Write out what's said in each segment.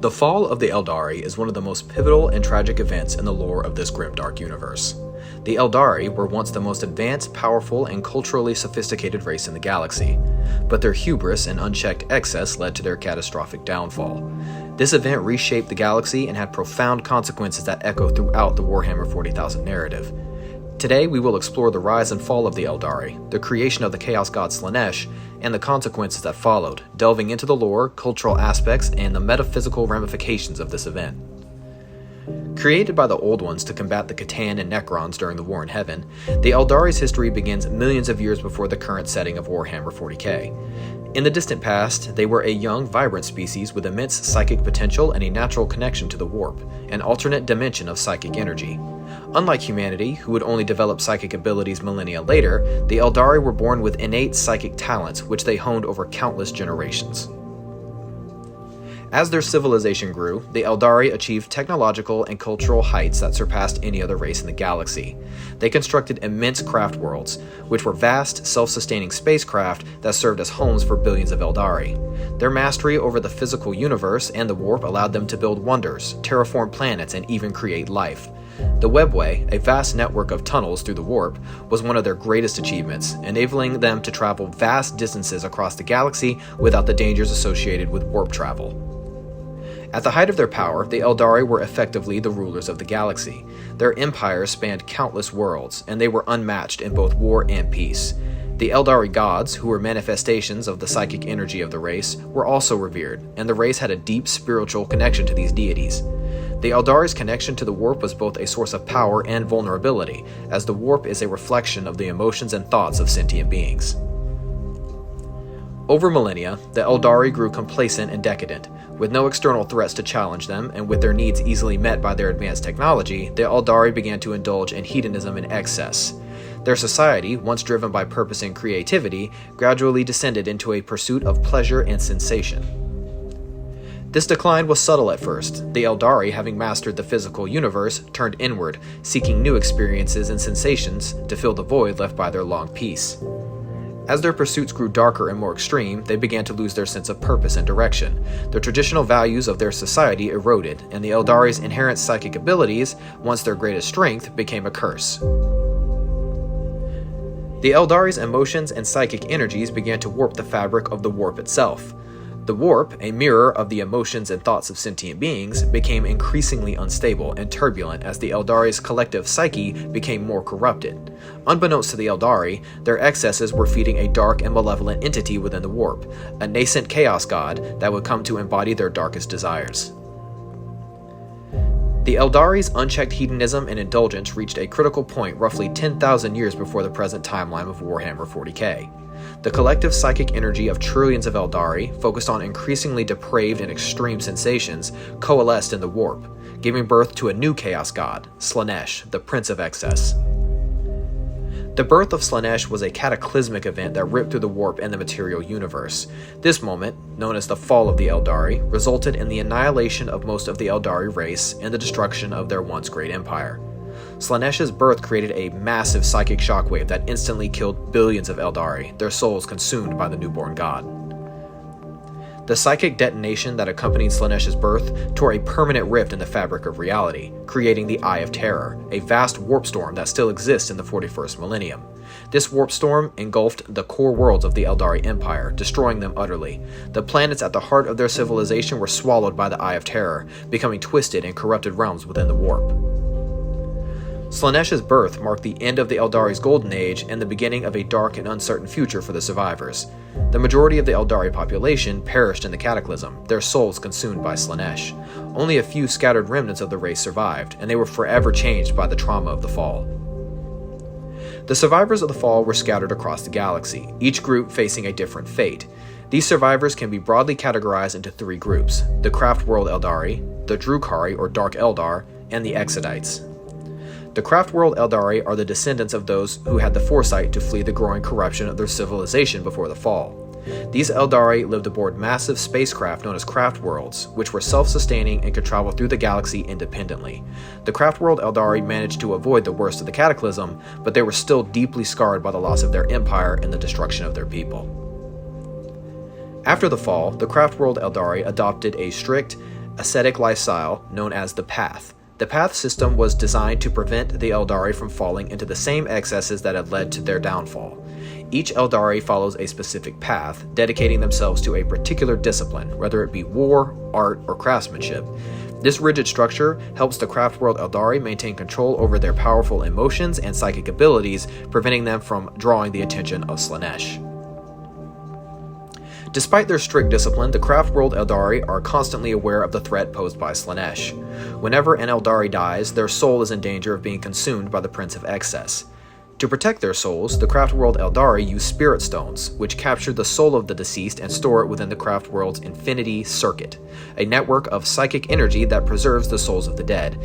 The fall of the Aeldari is one of the most pivotal and tragic events in the lore of this grimdark universe. The Aeldari were once the most advanced, powerful, and culturally sophisticated race in the galaxy, but their hubris and unchecked excess led to their catastrophic downfall. This event reshaped the galaxy and had profound consequences that echo throughout the Warhammer 40,000 narrative. Today we will explore the rise and fall of the Aeldari, the creation of the Chaos God Slaanesh, and the consequences that followed, delving into the lore, cultural aspects, and the metaphysical ramifications of this event. Created by the Old Ones to combat the Catan and Necrons during the War in Heaven, the Aeldari's history begins millions of years before the current setting of Warhammer 40K. In the distant past, they were a young, vibrant species with immense psychic potential and a natural connection to the warp, an alternate dimension of psychic energy. Unlike humanity, who would only develop psychic abilities millennia later, the Aeldari were born with innate psychic talents which they honed over countless generations. As their civilization grew, the Aeldari achieved technological and cultural heights that surpassed any other race in the galaxy. They constructed immense craft worlds, which were vast, self-sustaining spacecraft that served as homes for billions of Aeldari. Their mastery over the physical universe and the warp allowed them to build wonders, terraform planets, and even create life. The Webway, a vast network of tunnels through the warp, was one of their greatest achievements, enabling them to travel vast distances across the galaxy without the dangers associated with warp travel. At the height of their power, the Aeldari were effectively the rulers of the galaxy. Their empire spanned countless worlds, and they were unmatched in both war and peace. The Aeldari gods, who were manifestations of the psychic energy of the race, were also revered, and the race had a deep spiritual connection to these deities. The Aeldari's connection to the warp was both a source of power and vulnerability, as the warp is a reflection of the emotions and thoughts of sentient beings. Over millennia, the Aeldari grew complacent and decadent. With no external threats to challenge them, and with their needs easily met by their advanced technology, the Aeldari began to indulge in hedonism and excess. Their society, once driven by purpose and creativity, gradually descended into a pursuit of pleasure and sensation. This decline was subtle at first. The Aeldari, having mastered the physical universe, turned inward, seeking new experiences and sensations to fill the void left by their long peace. As their pursuits grew darker and more extreme, they began to lose their sense of purpose and direction. The traditional values of their society eroded, and the Aeldari's inherent psychic abilities, once their greatest strength, became a curse. The Aeldari's emotions and psychic energies began to warp the fabric of the warp itself. The warp, a mirror of the emotions and thoughts of sentient beings, became increasingly unstable and turbulent as the Aeldari's collective psyche became more corrupted. Unbeknownst to the Aeldari, their excesses were feeding a dark and malevolent entity within the warp, a nascent chaos god that would come to embody their darkest desires. The Aeldari's unchecked hedonism and indulgence reached a critical point roughly 10,000 years before the present timeline of Warhammer 40K. The collective psychic energy of trillions of Aeldari, focused on increasingly depraved and extreme sensations, coalesced in the warp, giving birth to a new chaos god, Slaanesh, the Prince of Excess. The birth of Slaanesh was a cataclysmic event that ripped through the warp and the material universe. This moment, known as the fall of the Aeldari, resulted in the annihilation of most of the Aeldari race and the destruction of their once great empire. Slaanesh's birth created a massive psychic shockwave that instantly killed billions of Aeldari, their souls consumed by the newborn god. The psychic detonation that accompanied Slaanesh's birth tore a permanent rift in the fabric of reality, creating the Eye of Terror, a vast warp storm that still exists in the 41st millennium. This warp storm engulfed the core worlds of the Aeldari Empire, destroying them utterly. The planets at the heart of their civilization were swallowed by the Eye of Terror, becoming twisted and corrupted realms within the warp. Slaanesh's birth marked the end of the Aeldari's golden age and the beginning of a dark and uncertain future for the survivors. The majority of the Aeldari population perished in the cataclysm, their souls consumed by Slaanesh. Only a few scattered remnants of the race survived, and they were forever changed by the trauma of the fall. The survivors of the fall were scattered across the galaxy, each group facing a different fate. These survivors can be broadly categorized into three groups: the Craft World Aeldari, the Drukhari or Dark Eldar, and the Exodites. The Craft World Aeldari are the descendants of those who had the foresight to flee the growing corruption of their civilization before the fall. These Aeldari lived aboard massive spacecraft known as craft worlds, which were self-sustaining and could travel through the galaxy independently. The Craft World Aeldari managed to avoid the worst of the cataclysm, but they were still deeply scarred by the loss of their empire and the destruction of their people. After the fall, the Craft World Aeldari adopted a strict ascetic lifestyle known as the Path. The Path system was designed to prevent the Aeldari from falling into the same excesses that had led to their downfall. Each Aeldari follows a specific path, dedicating themselves to a particular discipline, whether it be war, art, or craftsmanship. This rigid structure helps the craft world Aeldari maintain control over their powerful emotions and psychic abilities, preventing them from drawing the attention of Slaanesh. Despite their strict discipline, the craft world Aeldari are constantly aware of the threat posed by Slaanesh. Whenever an Aeldari dies, their soul is in danger of being consumed by the Prince of Excess. To protect their souls, the craft world Aeldari use spirit stones, which capture the soul of the deceased and store it within the craft world's Infinity Circuit, a network of psychic energy that preserves the souls of the dead.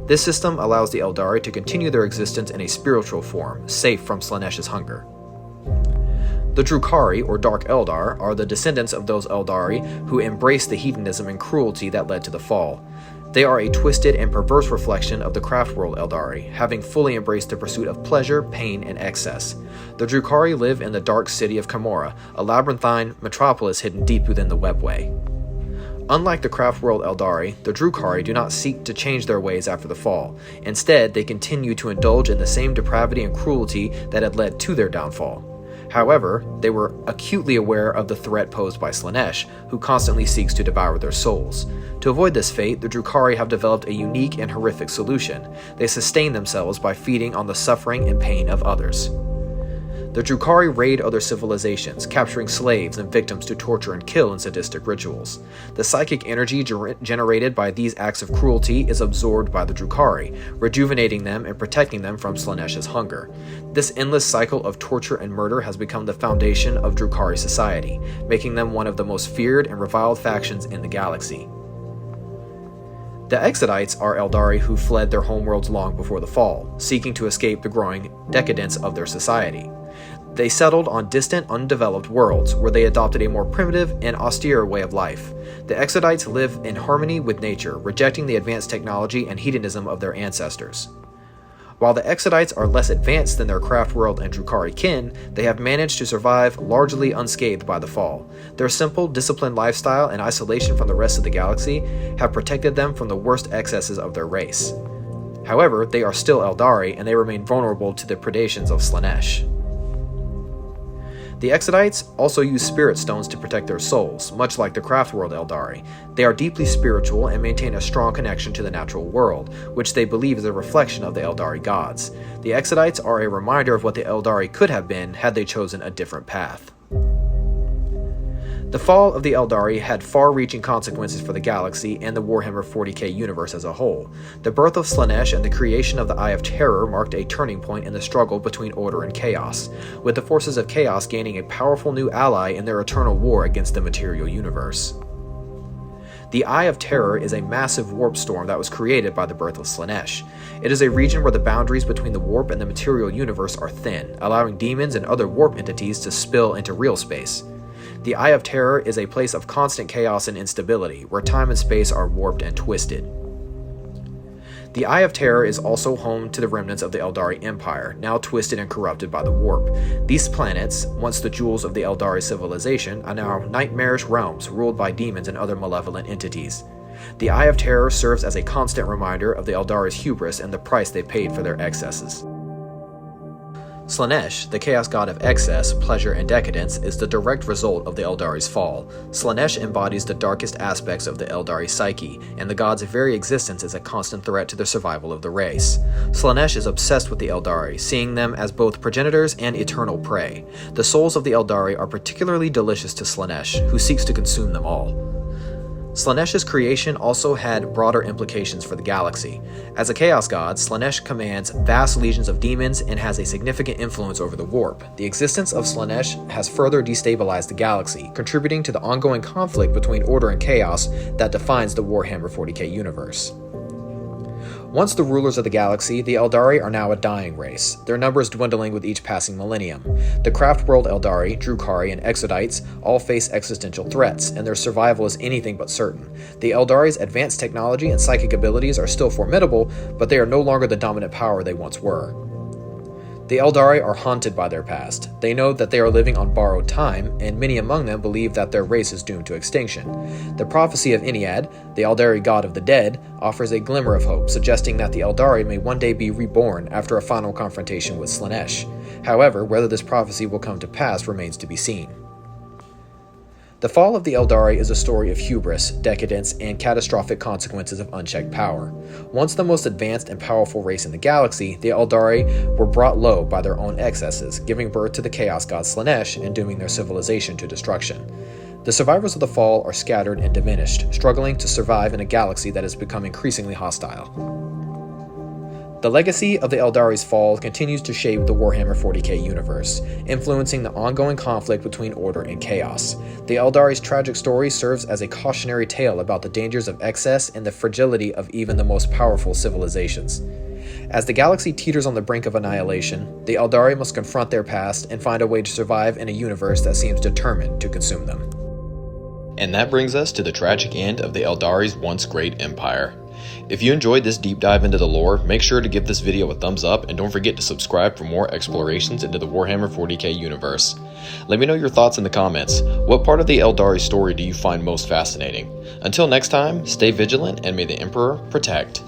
This system allows the Aeldari to continue their existence in a spiritual form, safe from Slaanesh's hunger. The Drukhari, or Dark Eldar, are the descendants of those Aeldari who embraced the hedonism and cruelty that led to the fall. They are a twisted and perverse reflection of the craft world Aeldari, having fully embraced the pursuit of pleasure, pain, and excess. The Drukhari live in the dark city of Camorra, a labyrinthine metropolis hidden deep within the Webway. Unlike the craft world Aeldari, the Drukhari do not seek to change their ways after the fall. Instead, they continue to indulge in the same depravity and cruelty that had led to their downfall. However, they were acutely aware of the threat posed by Slaanesh, who constantly seeks to devour their souls. To avoid this fate, the Drukhari have developed a unique and horrific solution. They sustain themselves by feeding on the suffering and pain of others. The Drukhari raid other civilizations, capturing slaves and victims to torture and kill in sadistic rituals. The psychic energy generated by these acts of cruelty is absorbed by the Drukhari, rejuvenating them and protecting them from Slaanesh's hunger. This endless cycle of torture and murder has become the foundation of Drukhari society, making them one of the most feared and reviled factions in the galaxy. The Exodites are Aeldari who fled their homeworlds long before the fall, seeking to escape the growing decadence of their society. They settled on distant, undeveloped worlds, where they adopted a more primitive and austere way of life. The Exodites live in harmony with nature, rejecting the advanced technology and hedonism of their ancestors. While the Exodites are less advanced than their craft world and Drukhari kin, they have managed to survive largely unscathed by the fall. Their simple, disciplined lifestyle and isolation from the rest of the galaxy have protected them from the worst excesses of their race. However, they are still Aeldari, and they remain vulnerable to the predations of Slaanesh. The Exodites also use spirit stones to protect their souls, much like the craft world Aeldari. They are deeply spiritual and maintain a strong connection to the natural world, which they believe is a reflection of the Aeldari gods. The Exodites are a reminder of what the Aeldari could have been had they chosen a different path. The fall of the Aeldari had far-reaching consequences for the galaxy and the Warhammer 40K universe as a whole. The birth of Slaanesh and the creation of the Eye of Terror marked a turning point in the struggle between order and chaos, with the forces of chaos gaining a powerful new ally in their eternal war against the material universe. The Eye of Terror is a massive warp storm that was created by the birth of Slaanesh. It is a region where the boundaries between the warp and the material universe are thin, allowing demons and other warp entities to spill into real space. The Eye of Terror is a place of constant chaos and instability, where time and space are warped and twisted. The Eye of Terror is also home to the remnants of the Aeldari Empire, now twisted and corrupted by the warp. These planets, once the jewels of the Aeldari civilization, are now nightmarish realms ruled by demons and other malevolent entities. The Eye of Terror serves as a constant reminder of the Aeldari's hubris and the price they paid for their excesses. Slaanesh, the chaos god of excess, pleasure, and decadence, is the direct result of the Aeldari's fall. Slaanesh embodies the darkest aspects of the Aeldari psyche, and the god's very existence is a constant threat to the survival of the race. Slaanesh is obsessed with the Aeldari, seeing them as both progenitors and eternal prey. The souls of the Aeldari are particularly delicious to Slaanesh, who seeks to consume them all. Slaanesh's creation also had broader implications for the galaxy. As a chaos god, Slaanesh commands vast legions of demons and has a significant influence over the warp. The existence of Slaanesh has further destabilized the galaxy, contributing to the ongoing conflict between order and chaos that defines the Warhammer 40K universe. Once the rulers of the galaxy, the Aeldari are now a dying race, their numbers dwindling with each passing millennium. The craft world Aeldari, Drukhari, and Exodites all face existential threats, and their survival is anything but certain. The Aeldari's advanced technology and psychic abilities are still formidable, but they are no longer the dominant power they once were. The Aeldari are haunted by their past. They know that they are living on borrowed time, and many among them believe that their race is doomed to extinction. The prophecy of Ennead, the Aeldari god of the dead, offers a glimmer of hope, suggesting that the Aeldari may one day be reborn after a final confrontation with Slaanesh. However, whether this prophecy will come to pass remains to be seen. The fall of the Aeldari is a story of hubris, decadence, and catastrophic consequences of unchecked power. Once the most advanced and powerful race in the galaxy, the Aeldari were brought low by their own excesses, giving birth to the chaos god Slaanesh and dooming their civilization to destruction. The survivors of the fall are scattered and diminished, struggling to survive in a galaxy that has become increasingly hostile. The legacy of the Aeldari's fall continues to shape the Warhammer 40K universe, influencing the ongoing conflict between order and chaos. The Aeldari's tragic story serves as a cautionary tale about the dangers of excess and the fragility of even the most powerful civilizations. As the galaxy teeters on the brink of annihilation, the Aeldari must confront their past and find a way to survive in a universe that seems determined to consume them. And that brings us to the tragic end of the Aeldari's once great empire. If you enjoyed this deep dive into the lore, make sure to give this video a thumbs up and don't forget to subscribe for more explorations into the Warhammer 40K universe. Let me know your thoughts in the comments. What part of the Aeldari story do you find most fascinating? Until next time, stay vigilant and may the Emperor protect.